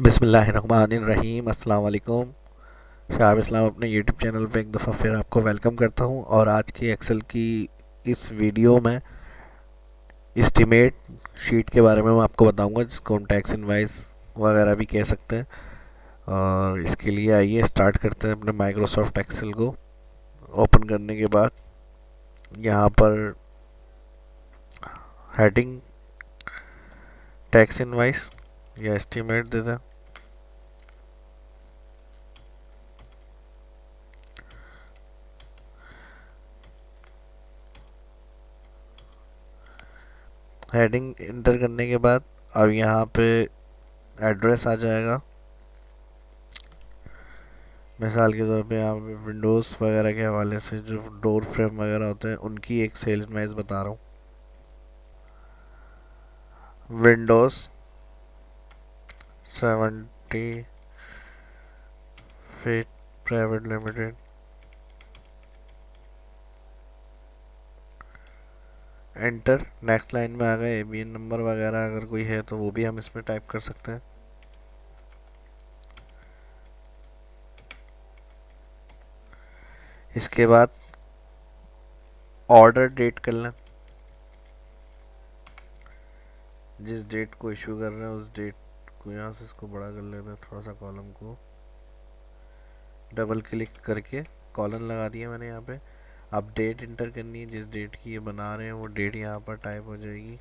बिस्मिल्लाहिर्रहमानिर्रहीम अस्सलाम वालेकुम। शाह इस्लाम अपने यूट्यूब चैनल पे एक दफ़ा फिर आपको वेलकम करता हूँ। और आज की एक्सेल की इस वीडियो में एस्टीमेट शीट के बारे में मैं आपको बताऊंगा, जिसको हम टैक्स इनवाइस वगैरह भी कह सकते हैं। और इसके लिए आइए स्टार्ट करते हैं अपने माइक्रोसॉफ्ट एक्सेल को ओपन करने के बाद। यहाँ पर हेडिंग टैक्स इनवाइस या एस्टीमेट देते हैं। हेडिंग इंटर करने के बाद अब यहाँ पे एड्रेस आ जाएगा। मिसाल के तौर पे यहाँ पे विंडोज़ वगैरह के हवाले से जो डोर फ्रेम वगैरह होते हैं उनकी एक सेल इनवाइस बता रहा हूँ। Windows 70 feet private limited. Enter. Next line में आ गए एबीएन नंबर वगैरह, अगर कोई है तो वो भी हम इसमें टाइप कर सकते हैं। इसके बाद ऑर्डर डेट कर लें। जिस डेट को इशू कर रहे हैं उस डेट को यहाँ से इसको बड़ा कर लेते हैं, थोड़ा सा कॉलम को डबल क्लिक करके कॉलन लगा दिया मैंने यहाँ पे। अब डेट इंटर करनी है, जिस डेट की ये बना रहे हैं वो डेट यहाँ पर टाइप हो जाएगी।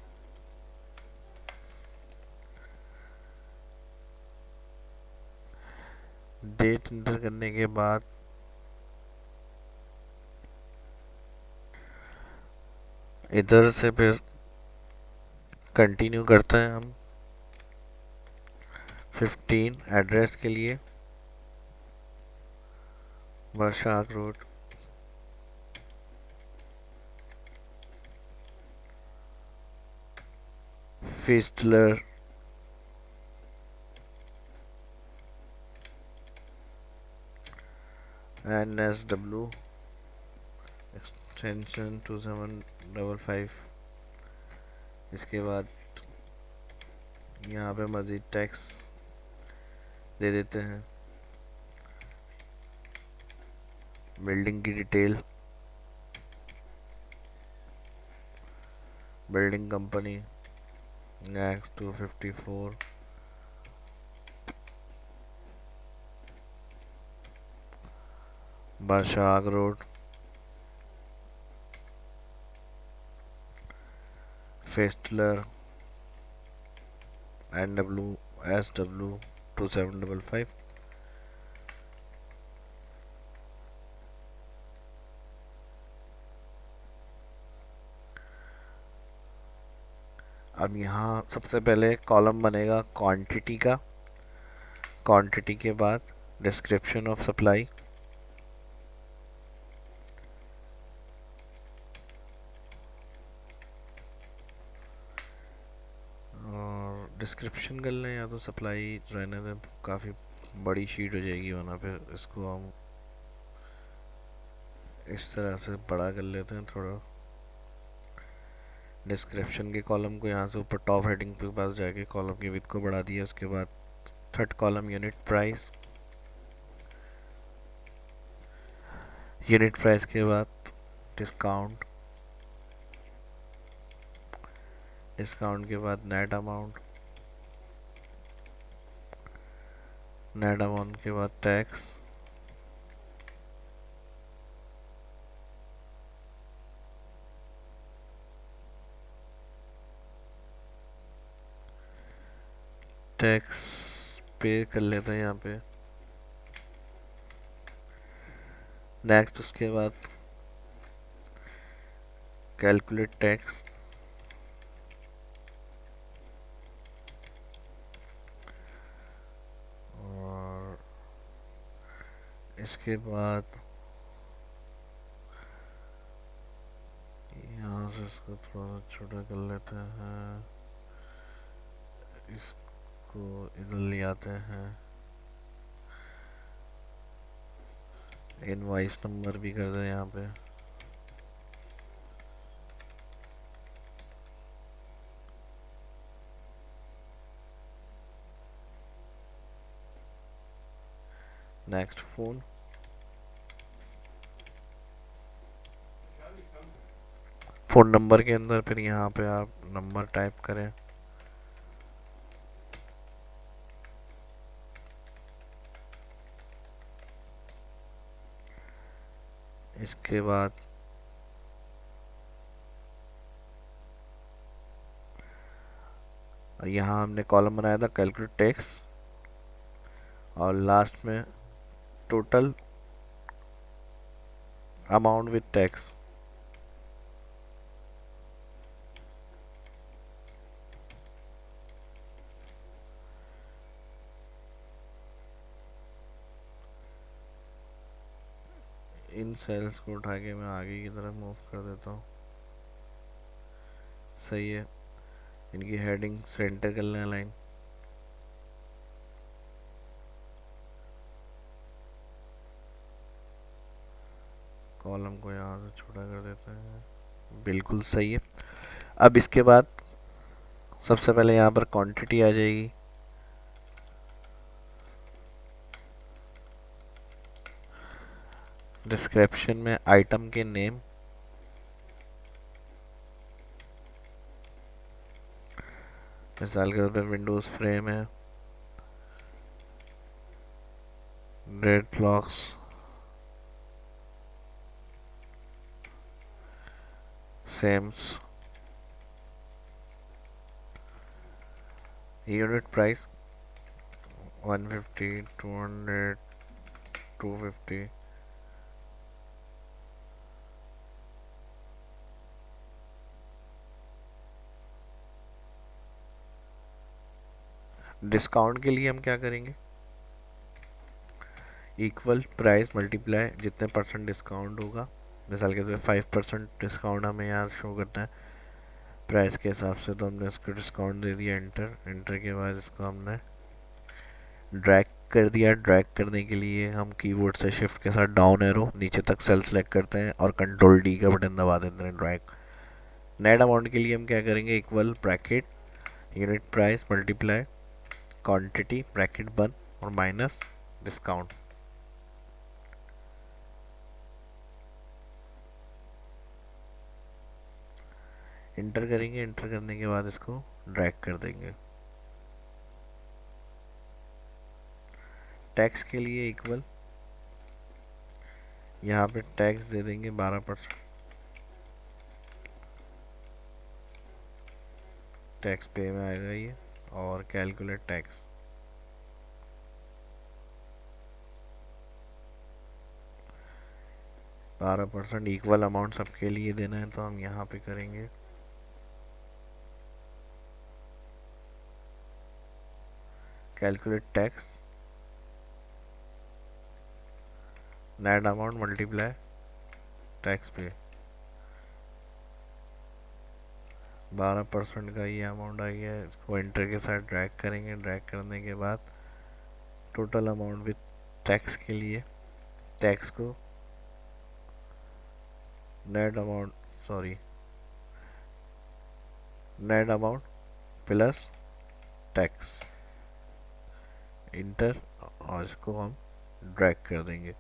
डेट इंटर करने के बाद इधर से फिर कंटिन्यू करते हैं हम। 15 एड्रेस के लिए वर्षाक रोड, फिस्टलर, NSW एक्सटेंशन 2755। इसके बाद यहाँ पे मज़ीद टैक्स दे देते हैं। बिल्डिंग की डिटेल, बिल्डिंग कंपनी, नेक्स्ट 254, बादशाह रोड, फेस्टलर, NWSW 2755। अब यहाँ सबसे पहले कॉलम बनेगा क्वांटिटी का। क्वांटिटी के बाद डिस्क्रिप्शन ऑफ सप्लाई, और डिस्क्रिप्शन कर लें या तो सप्लाई रहने दें, काफ़ी बड़ी शीट हो जाएगी वरना। फिर इसको हम इस तरह से बड़ा कर लेते हैं थोड़ा। डिस्क्रिप्शन के कॉलम को यहाँ से ऊपर टॉप हेडिंग के पास जाके कॉलम की विड्थ को बढ़ा दिया। उसके बाद third column unit price, unit price के बाद डिस्काउंट, डिस्काउंट के बाद नेट अमाउंट, नेट अमाउंट के बाद टैक्स, टैक्स पे कर लेते हैं यहाँ पे। नेक्स्ट उसके बाद कैलकुलेट टैक्स, और इसके बाद यहाँ से इसको थोड़ा छोटा कर लेते हैं, इसको इधर ले आते हैं। इनवॉइस नंबर भी कर दें यहाँ पे। नेक्स्ट फ़ोन, फ़ोन नंबर के अंदर फिर यहाँ पे आप नंबर टाइप करें। इसके बाद यहाँ हमने कॉलम बनाया था कैलकुलेट टैक्स, और लास्ट में टोटल अमाउंट विथ टैक्स। इन सेल्स को उठा के मैं आगे की तरफ मूव कर देता हूँ। सही है। इनकी हेडिंग सेंटर कर लें लाइन। कॉलम को यहाँ से छोटा कर देते हैं। बिल्कुल सही है। अब इसके बाद सबसे पहले यहाँ पर क्वांटिटी आ जाएगी। डिस्क्रिप्शन में आइटम के नेम, मिसाल के तौर पर विंडोज फ्रेम है, रेड लॉक्स, सेम्स, यूनिट प्राइस 150, 200, 250। डिस्काउंट के लिए हम क्या करेंगे, इक्वल प्राइस मल्टीप्लाई जितने परसेंट डिस्काउंट होगा। मिसाल के तौर पर 5% डिस्काउंट हमें यहाँ शो करना है प्राइस के हिसाब से, तो हमने इसको डिस्काउंट दे दिया, एंटर। एंटर के बाद इसको हमने ड्रैग कर दिया। ड्रैग करने के लिए हम कीबोर्ड से शिफ्ट के साथ डाउन एरो नीचे तक सेल सेलेक्ट करते हैं और कंट्रोल डी का बटन दबा देते हैं, ड्रैग। नेट अमाउंट के लिए हम क्या करेंगे, equal bracket unit price multiply quantity bracket बंद और माइनस डिस्काउंट। इंटर करेंगे। इंटर करने के बाद इसको ड्रैग कर देंगे। टैक्स के लिए इक्वल, यहाँ पे टैक्स दे देंगे 12%। टैक्स पे में आएगा ये, और कैलकुलेट टैक्स। बारह परसेंट इक्वल अमाउंट सबके लिए देना है, तो हम यहाँ पे करेंगे calculate tax, net amount multiply tax पे। 12% का ये अमाउंट आ गया है। इसको एंटर के साथ ड्रैग करेंगे। ड्रैग करने के बाद टोटल अमाउंट विथ टैक्स के लिए टैक्स को net amount, sorry, net amount plus tax, inter, और इसको हम ड्रैग कर देंगे।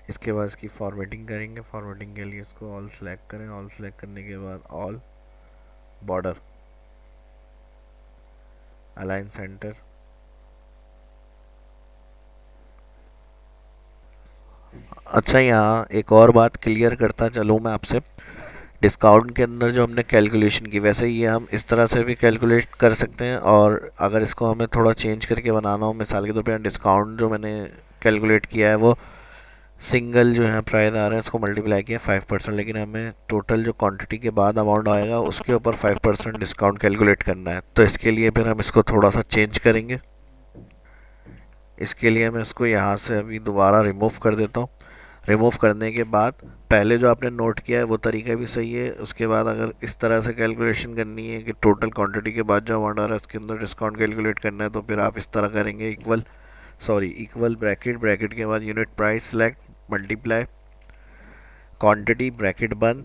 इसके बाद इसकी फॉर्मेटिंग करेंगे। फॉर्मेटिंग के लिए इसको ऑल सेलेक्ट करें। ऑल सेलेक्ट करने के बाद ऑल, बॉर्डर, अलाइन सेंटर। अच्छा, यहाँ एक और बात क्लियर करता चलूँ मैं आपसे। डिस्काउंट के अंदर जो हमने कैलकुलेशन की, वैसे ये हम इस तरह से भी कैलकुलेट कर सकते हैं, और अगर इसको हमें थोड़ा चेंज करके बनाना हो, मिसाल के तौर पर डिस्काउंट जो मैंने कैलकुलेट किया है वो सिंगल जो है प्राइस आ रहे हैं, इसको मल्टीप्लाई किया 5%, लेकिन हमें टोटल जो क्वांटिटी के बाद अमाउंट आएगा उसके ऊपर 5% डिस्काउंट कैलकुलेट करना है। तो इसके लिए फिर हम इसको थोड़ा सा चेंज करेंगे। इसके लिए मैं इसको यहाँ से अभी दोबारा रिमूव कर देता हूँ। रिमूव करने के बाद पहले जो आपने नोट किया है वो तरीका भी सही है। उसके बाद अगर इस तरह से कैलकुलेशन करनी है कि टोटल क्वांटिटी के बाद जो अमाउंट आ रहा है उसके अंदर डिस्काउंट कैलकुलेट करना है, तो फिर आप इस तरह करेंगे, इक्वल ब्रैकेट, ब्रैकेट के बाद unit price select multiply quantity bracket बंद,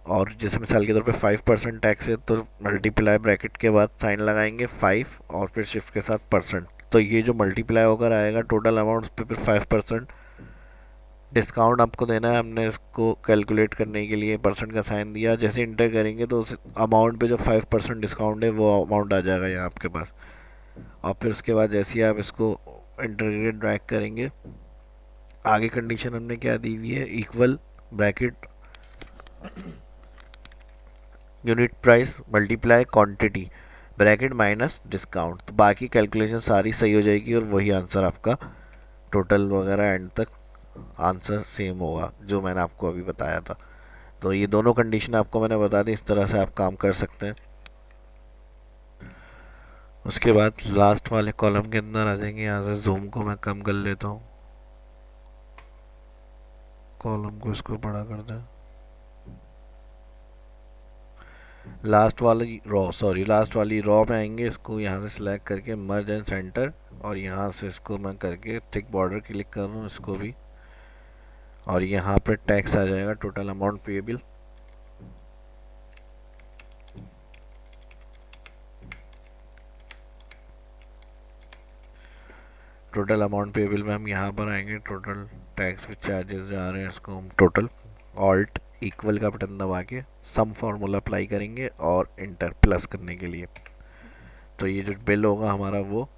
और जैसे मिसाल के तौर पे 5% टैक्स है तो मल्टीप्लाई ब्रैकेट के बाद साइन लगाएंगे 5 और फिर शिफ्ट के साथ परसेंट। तो ये जो मल्टीप्लाई होकर आएगा टोटल अमाउंट पे फिर 5% डिस्काउंट आपको देना है। हमने इसको कैलकुलेट करने के लिए परसेंट का साइन दिया, जैसे इंटर करेंगे तो उस अमाउंट पे जो 5% डिस्काउंट है वो अमाउंट आ जाएगा यहाँ आपके पास। और फिर उसके बाद जैसे ही आप इसको इंटरग्रेट ड्रैग करेंगे, आगे कंडीशन हमने क्या दी हुई है, equal bracket unit price multiply quantity bracket minus discount. तो बाकी कैलकुलेशन सारी सही हो जाएगी और वही आंसर आपका टोटल वगैरह एंड तक आंसर सेम होगा जो मैंने आपको अभी बताया था। तो ये दोनों कंडीशन आपको मैंने बता दी, इस तरह से आप काम कर सकते हैं। उसके बाद लास्ट वाले कॉलम के अंदर आ जाएंगे। यहाँ से जूम को मैं कम कर लेता हूँ, कॉलम को इसको बड़ा कर दें। लास्ट वाली रॉ में आएंगे, इसको यहाँ से सिलेक्ट करके मर्ज एंड सेंटर, और यहाँ से इसको मैं करके थिक बॉर्डर क्लिक कर रहा हूँ इसको भी, और यहाँ पे टैक्स आ जाएगा total amount payable. Total amount payable में हम यहाँ पर आएंगे, टोटल टैक्स विद चार्जेस जो आ रहे हैं इसको हम टोटल ऑल्ट इक्वल का बटन दबा के सम फार्मूला अप्लाई करेंगे और इंटर प्लस करने के लिए। तो ये जो बिल होगा हमारा वो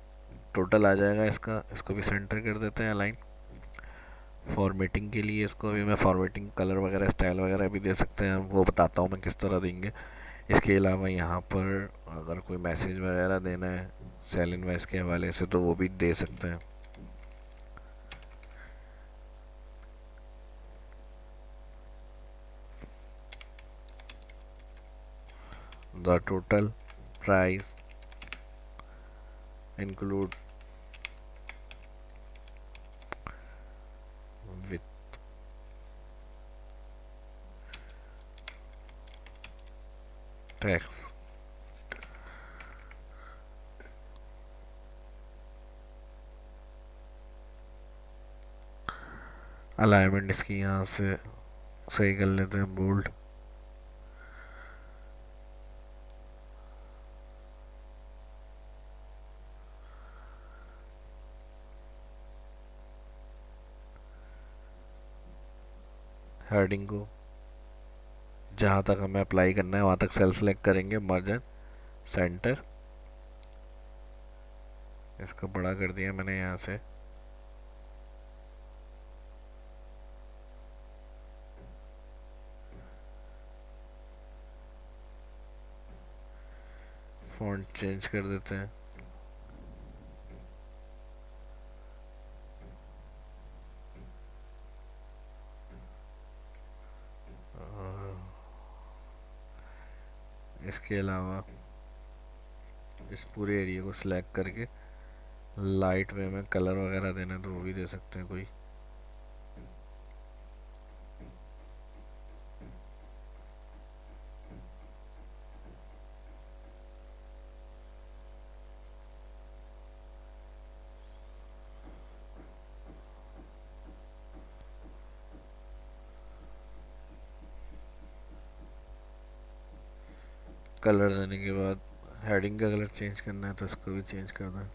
टोटल आ जाएगा इसका। इसको भी सेंटर कर देते हैं अलाइन। फॉर्मेटिंग के लिए इसको भी मैं फॉर्मेटिंग कलर वगैरह स्टाइल वगैरह भी दे सकते हैं, वो बताता हूँ मैं किस तरह देंगे। इसके अलावा यहाँ पर अगर कोई मैसेज वगैरह देना है सेल इनवॉइस के हवाले से तो वो भी दे सकते हैं। The total price include with tax. Alignment इसकी यहाँ से सही कर लेते हैं, बोल्ड। हेडिंग को जहाँ तक हमें अप्लाई करना है वहाँ तक सेल सेलेक्ट करेंगे, मर्ज सेंटर। इसको बड़ा कर दिया मैंने यहाँ से। फॉन्ट चेंज कर देते हैं। इसके अलावा इस पूरे एरिया को सिलेक्ट करके लाइट वे में कलर वगैरह देना तो वो भी दे सकते हैं कोई। कलर देने के बाद हेडिंग का कलर चेंज करना है तो इसको भी चेंज करना है।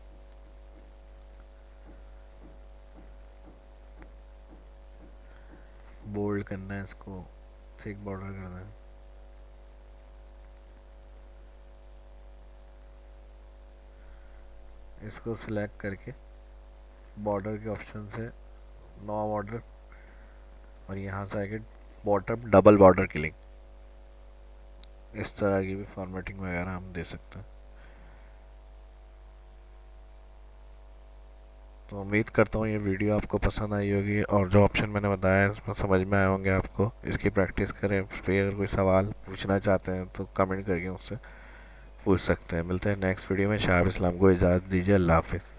बोल्ड करना है, इसको थिक बॉर्डर करना है। इसको सिलेक्ट करके बॉर्डर के ऑप्शन से नो बॉर्डर, और यहाँ से आगे बॉटम डबल बॉर्डर क्लिक। इस तरह की भी फॉर्मेटिंग वगैरह हम दे सकते हैं। तो उम्मीद करता हूँ ये वीडियो आपको पसंद आई होगी और जो ऑप्शन मैंने बताया है इसमें समझ में आए होंगे आपको। इसकी प्रैक्टिस करें, फिर अगर कोई सवाल पूछना चाहते हैं तो कमेंट करके उससे पूछ सकते हैं। मिलते हैं नेक्स्ट वीडियो में। शाह इस्लाम को इजाज़त दीजिए। अल्लाह हाफिज़।